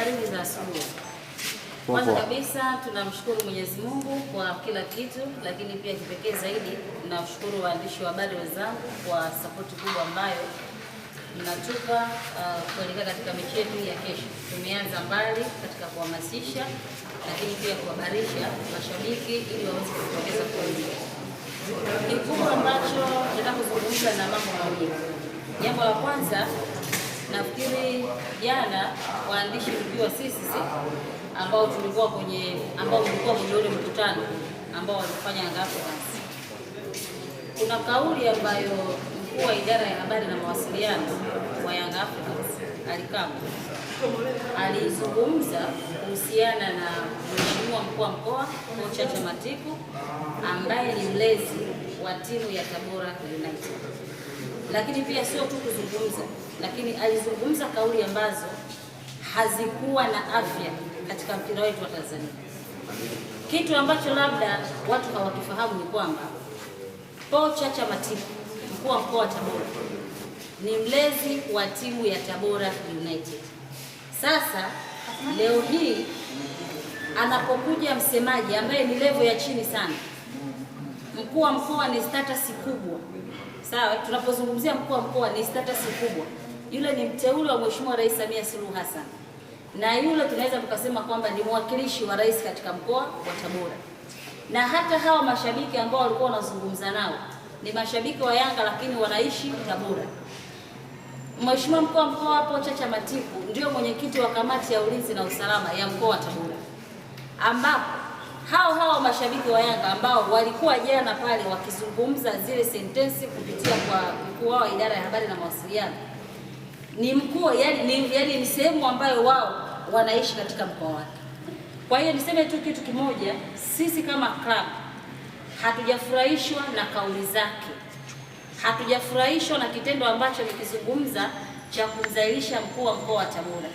Habari za asubuhi. Kwanza kabisa tunamshukuru Mwenyezi Mungu kwa kila kitu, lakini pia kipekee zaidi tunashukuru waandishi wa habari wenzangu kwa sapoti kubwa ambayo mnatupa kuelekea katika mechi yetu ya kesho. Tumeanza mbali katika kuhamasisha, lakini pia kuhabarisha mashabiki ili waweze kupongeza kwa wingi. Kikubwa ambacho nataka kuzungumza na mambo mawili. Jambo la kwanza, nafikiri jana waandishi tukiwa sisi ambao mlikuwa kwenye ule mkutano ambao walifanya Young Africans, kuna kauli ambayo mkuu wa idara ya habari na mawasiliano wa Young Africans Alikamwe alizungumza kuhusiana na mheshimiwa mkuu wa mkoa Chacha Matiku ambaye ni mlezi wa timu ya Tabora United. Lakini pia sio tu kuzungumza, lakini alizungumza kauli ambazo hazikuwa na afya katika mpira wetu wa Tanzania. Kitu ambacho labda watu hawakifahamu ni kwamba Chacha Matiku, mkuu wa mkoa wa Tabora, ni mlezi wa timu ya Tabora United. Sasa leo hii anapokuja msemaji ambaye ni level ya chini sana, mkuu wa mkoa ni status kubwa. Sawa, tunapozungumzia mkuu wa mkoa ni status kubwa. Yule ni mteule wa Mheshimiwa Rais Samia Suluhu Hassan. Na yule tunaweza tukasema kwamba ni mwakilishi wa rais katika mkoa wa Tabora. Na hata hawa mashabiki ambao walikuwa wanazungumza nao ni mashabiki wa Yanga lakini wanaishi Tabora. Mheshimiwa mkuu wa mkoa hapo Chacha Matiku ndio mwenyekiti wa kamati ya ulinzi na usalama ya mkoa wa Tabora. Ambapo hao mashabiki wa Yanga ambao walikuwa jana pale wakizungumza zile sentensi kupitia kwa mkuu wa idara ya habari na mawasiliano, ni mkuu yani ni sehemu ambayo wao wanaishi katika mkoa wake. Kwa hiyo niseme tu kitu kimoja, sisi kama club hatujafurahishwa na kauli zake. Hatujafurahishwa na kitendo ambacho nikizungumza cha kumdhalilisha mkuu wa mkoa wa Tabora.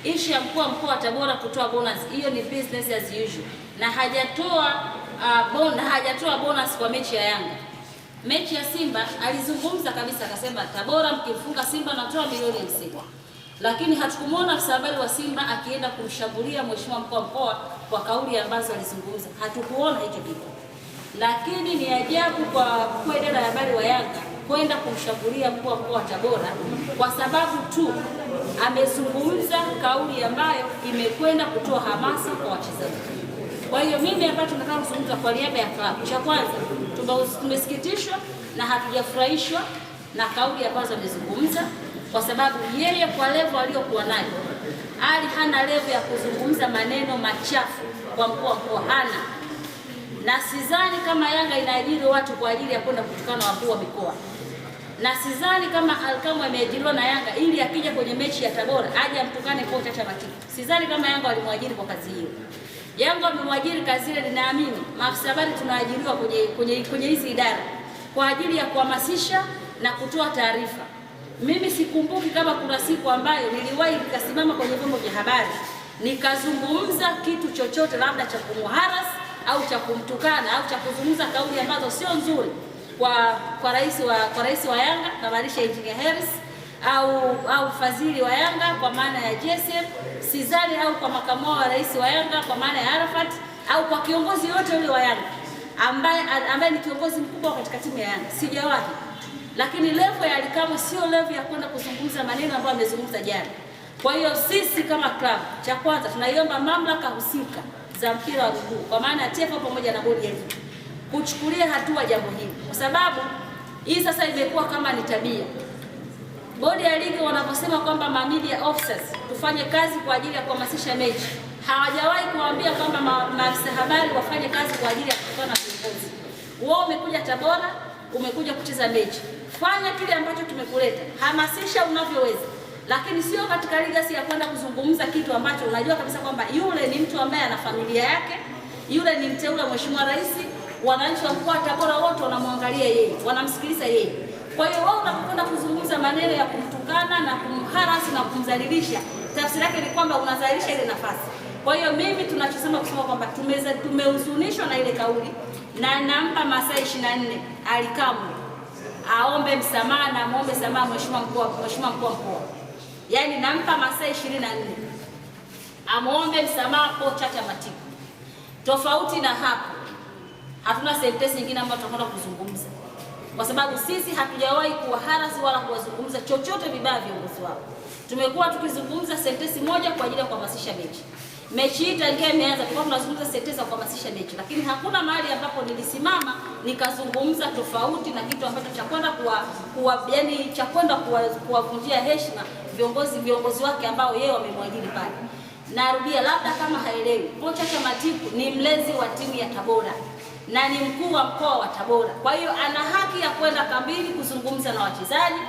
Ishi ya mkuu wa mkoa wa Tabora kutoa bonus, hiyo ni business as usual. Na hajatoa bonus kwa mechi ya Yanga. Mechi ya Simba alizungumza kabisa akasema Tabora mkifunga Simba natoa milioni 50. Lakini hatukumuona afisa habari wa Simba akienda kumshambulia mheshimiwa mkuu wa mkoa kwa kauli ambazo alizungumza. Hatukuona hicho kitu. Lakini ni ajabu kwa idara ya habari wa Yanga kwenda kumshambulia mkuu wa mkoa wa Tabora kwa sababu tu amezungumza kauli ambayo imekwenda kutoa hamasa kwa wachezaji. Kwa hiyo mimi hapa tunataka kuzungumza kwa niaba ya klabu. Cha kwanza, tumesikitishwa na hatujafurahishwa na kauli ambazo amezungumza, kwa sababu yeye kwa level aliyokuwa nayo hana level ya kuzungumza maneno machafu kwa mkuu wa mkoa, hana. Na sidhani kama Yanga inaajiri watu kwa ajili ya kwenda kutukana wakuu wa mikoa. Na sidhani kama Alikamwe ameajiriwa na Yanga ili akija kwenye mechi ya Tabora aje amtukane kwa Chacha Matiku. Sidhani kama Yanga walimwajiri kwa kazi hiyo. Yanga wamemwajiri kazi ile, ninaamini maafisa habari tunaajiriwa kwenye hizi idara kwa ajili ya kuhamasisha na kutoa taarifa. Mimi sikumbuki kama kuna siku ambayo niliwahi nikasimama kwenye vyombo vya habari nikazungumza kitu chochote labda cha kumharas au cha kumtukana au cha kuzungumza kauli ambazo sio nzuri kwa rais wa Yanga namaanisha Engineer Harris au fadhili wa Yanga kwa maana ya JSM, Sizani au kwa makamu wa rais wa Yanga kwa maana ya Arafat au kwa kiongozi yote yule wa Yanga ambaye ni kiongozi mkubwa katika timu ya Yanga. Sijawahi. Lakini level ya Alikamwe sio level ya kwenda kuzungumza maneno ambayo amezungumza jana. Kwa hiyo sisi kama club, cha kwanza tunaiomba mamlaka husika za mpira wa miguu kwa maana TFF pamoja na bodi ya ligi kuchukulia hatua jambo hili, kwa sababu hii sasa imekuwa kama ni tabia. Bodi ya ligi wanaposema kwamba media officers tufanye kazi kwa ajili ya kuhamasisha mechi, hawajawahi kuambia kwamba maafisa habari wafanye kazi kwa ajili ya kutukana na viongozi. Wao umekuja Tabora, umekuja kucheza mechi, fanya kile ambacho tumekuleta, hamasisha unavyoweza, lakini sio katika legacy ya kwenda kuzungumza kitu ambacho unajua kabisa kwamba yule ni mtu ambaye ana familia yake, yule ni mteule wa mheshimiwa rais, wananchi wa mkoa wa Tabora wote wanamwangalia yeye, wanamsikiliza yeye. Kwa hiyo wao unapokwenda kuzungumza maneno ya kumtukana na kumharasi na kumdhalilisha, tafsiri yake ni kwamba unadhalilisha ile nafasi. Kwa hiyo mimi tunachosema kusema kwamba tumehuzunishwa na ile kauli na nampa masaa 24 Alikamwe aombe msamaha na muombe samaha mheshimiwa mkuu wa mkoa. Yaani nampa masaa 24. amuombe msamaha kocha Matiku. Tofauti na hapo, hatuna sentensi nyingine ambayo tutakwenda kuzungumza, kwa sababu sisi hatujawahi kuwaharasi wala kuwazungumza chochote vibaya viongozi wao. Tumekuwa tukizungumza sentensi moja kwa ajili ya kuhamasisha mechi. Mechi hii tangia imeanza tulikuwa tunazungumza sentensi ya kuhamasisha mechi, lakini hakuna mahali ambapo nilisimama nikazungumza tofauti na kitu ambacho cha kwenda cha kwenda kuwavunjia heshima viongozi wake ambao yeye wamemwajiri pale. Narudia, labda kama haelewi, kocha Matiku ni mlezi wa timu ya Tabora na ni mkuu wa mkoa wa Tabora. Kwa hiyo ana haki ya kwenda kambini kuzungumza na wachezaji.